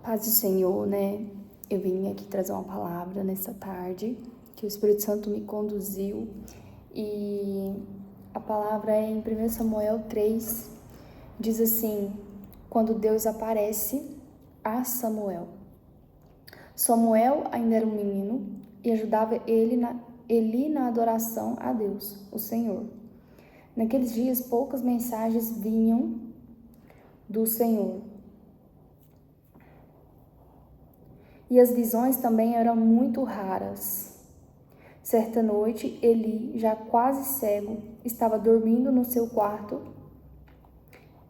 Paz do Senhor, né? Eu vim aqui trazer uma palavra nessa tarde, que o Espírito Santo me conduziu, e a palavra é em 1 Samuel 3, diz assim: quando Deus aparece a Samuel. Samuel ainda era um menino e ajudava Eli na adoração a Deus, o Senhor. Naqueles dias, poucas mensagens vinham do Senhor. E as visões também eram muito raras. Certa noite, Eli, já quase cego, estava dormindo no seu quarto.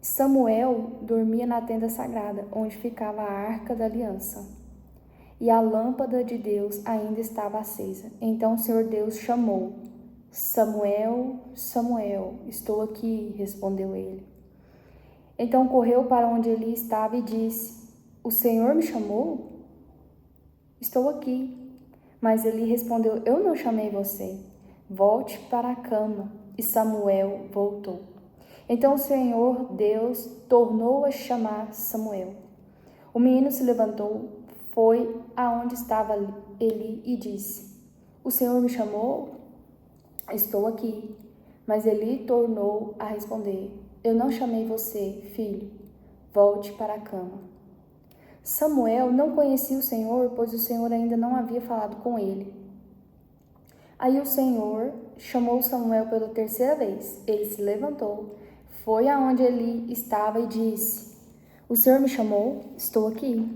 Samuel dormia na tenda sagrada, onde ficava a arca da aliança. E a lâmpada de Deus ainda estava acesa. Então o Senhor Deus chamou: Samuel, Samuel, estou aqui, respondeu ele. Então correu para onde Eli estava e disse: O Senhor me chamou? Estou aqui. Mas Eli respondeu: Eu não chamei você. Volte para a cama. E Samuel voltou. Então o Senhor Deus tornou a chamar Samuel. O menino se levantou, foi aonde estava Eli e disse: O Senhor me chamou? Estou aqui. Mas Eli tornou a responder: Eu não chamei você, filho. Volte para a cama. Samuel não conhecia o Senhor, pois o Senhor ainda não havia falado com ele. Aí o Senhor chamou Samuel pela terceira vez. Ele se levantou, foi aonde Eli estava e disse: O Senhor me chamou? Estou aqui.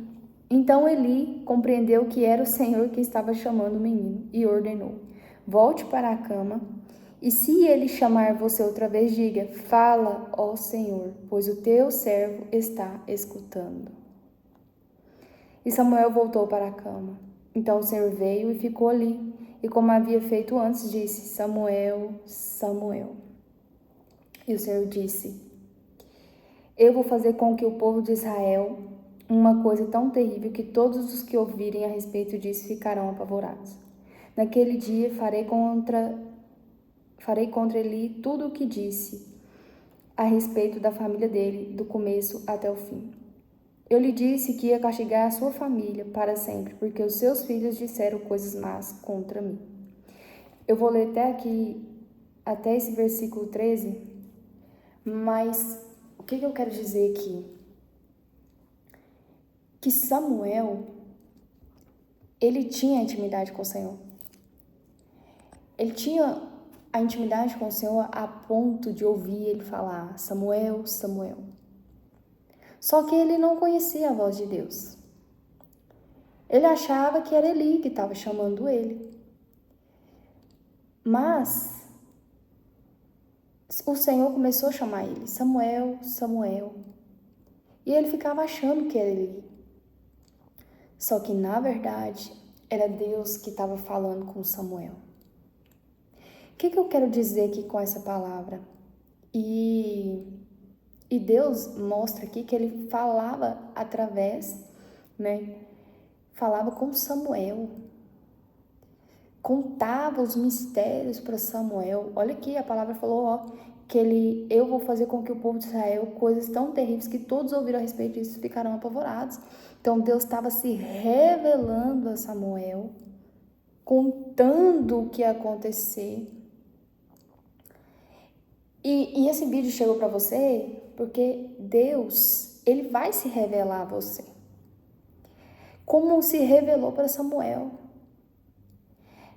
Então Eli compreendeu que era o Senhor que estava chamando o menino e ordenou: Volte para a cama. E se ele chamar você outra vez, diga: Fala, ó Senhor, pois o teu servo está escutando. E Samuel voltou para a cama. Então o Senhor veio e ficou ali, e como havia feito antes, disse: Samuel, Samuel. E o Senhor disse: Eu vou fazer com que o povo de Israel uma coisa tão terrível que todos os que ouvirem a respeito disso ficarão apavorados. Naquele dia farei contra Eli tudo o que disse a respeito da família dele, do começo até o fim. Eu lhe disse que ia castigar a sua família para sempre, porque os seus filhos disseram coisas más contra mim. Eu vou ler até aqui, até esse versículo 13, mas o que eu quero dizer aqui? Que Samuel, ele tinha intimidade com o Senhor. Ele tinha a intimidade com o Senhor a ponto de ouvir ele falar: Samuel, Samuel. Só que ele não conhecia a voz de Deus. Ele achava que era Eli que estava chamando ele. Mas o Senhor começou a chamar ele: Samuel, Samuel. E ele ficava achando que era Eli. Só que, na verdade, era Deus que estava falando com Samuel. O que eu quero dizer aqui com essa palavra? E Deus mostra aqui que ele falava através, falava com Samuel. Contava os mistérios para Samuel. Olha aqui, a palavra falou, que eu vou fazer com que o povo de Israel coisas tão terríveis que todos ouviram a respeito disso ficarão apavorados. Então Deus estava se revelando a Samuel, contando o que ia acontecer. E esse vídeo chegou para você porque Deus, ele vai se revelar a você. Como se revelou para Samuel.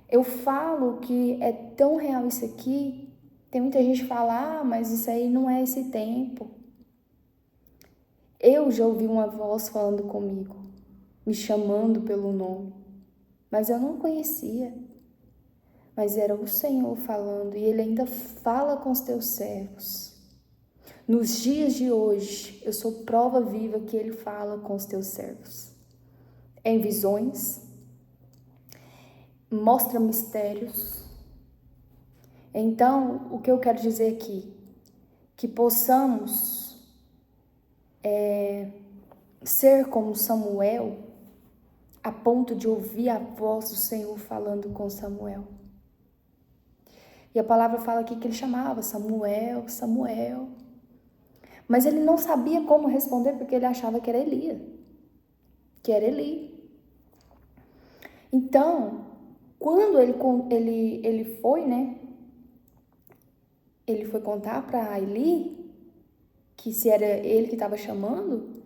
Eu falo que é tão real isso aqui. Tem muita gente que fala: mas isso aí não é esse tempo. Eu já ouvi uma voz falando comigo, me chamando pelo nome, mas eu não conhecia. Mas era o Senhor falando, e Ele ainda fala com os teus servos. Nos dias de hoje, eu sou prova viva que Ele fala com os teus servos. Em visões, mostra mistérios. Então, o que eu quero dizer aqui? Que possamos ser como Samuel, a ponto de ouvir a voz do Senhor falando com Samuel. E a palavra fala aqui que ele chamava Samuel, Samuel. Mas ele não sabia como responder porque ele achava que era Elias. que era Eli. Então, quando ele foi, né? Ele foi contar para Eli que se era ele que estava chamando,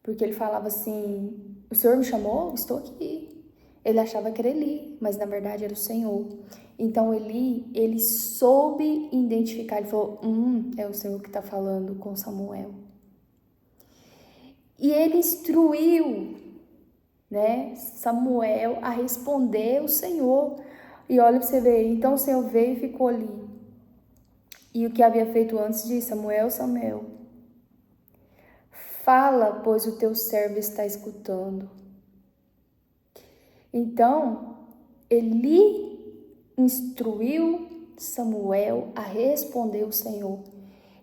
porque ele falava assim: o Senhor me chamou? Estou aqui. Ele achava que era Eli, mas na verdade era o Senhor. Então Eli, ele soube identificar, ele falou: é o Senhor que está falando com Samuel. E ele instruiu, né, Samuel a responder o Senhor. E olha para você ver, então o Senhor veio e ficou ali. E o que havia feito antes disse: Samuel, Samuel, fala, pois o teu servo está escutando. Então, Eli instruiu Samuel a responder o Senhor.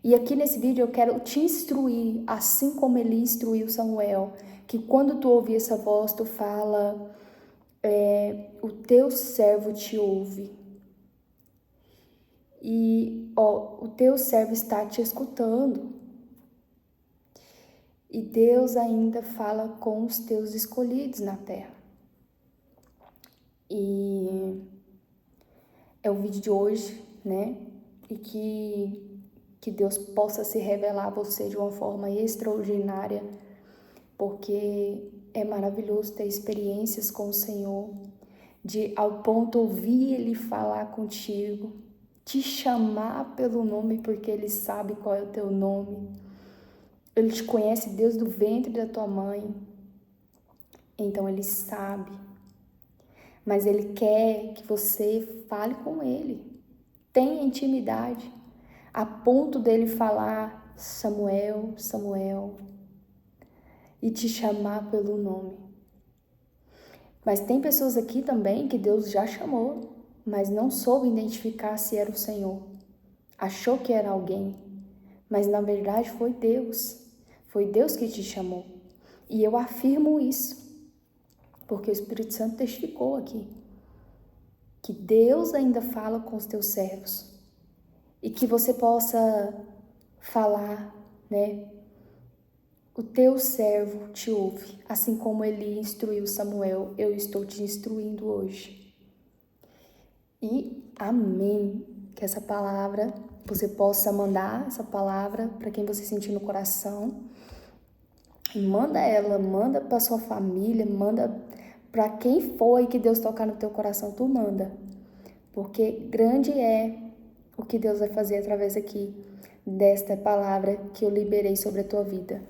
E aqui nesse vídeo eu quero te instruir, assim como Eli instruiu Samuel, que quando tu ouvir essa voz, tu fala, o teu servo te ouve. E o teu servo está te escutando. E Deus ainda fala com os teus escolhidos na terra. E é o vídeo de hoje, né? E que Deus possa se revelar a você de uma forma extraordinária, porque é maravilhoso ter experiências com o Senhor, de ao ponto ouvir Ele falar contigo, te chamar pelo nome, porque Ele sabe qual é o teu nome. Ele te conhece desde o ventre da tua mãe, então Ele sabe. Mas Ele quer que você fale com Ele, tenha intimidade, a ponto dele falar: Samuel, Samuel, e te chamar pelo nome. Mas tem pessoas aqui também que Deus já chamou, mas não soube identificar se era o Senhor. Achou que era alguém, mas na verdade foi Deus. Foi Deus que te chamou. E eu afirmo isso, porque o Espírito Santo testificou aqui, que Deus ainda fala com os teus servos. E que você possa falar, né? O teu servo te ouve, assim como Eli instruiu Samuel, eu estou te instruindo hoje. E amém. Que essa palavra, você possa mandar essa palavra para quem você sentir no coração. E manda ela, manda para sua família, manda para quem foi que Deus tocar no teu coração, tu manda. Porque grande é o que Deus vai fazer através aqui desta palavra que eu liberei sobre a tua vida.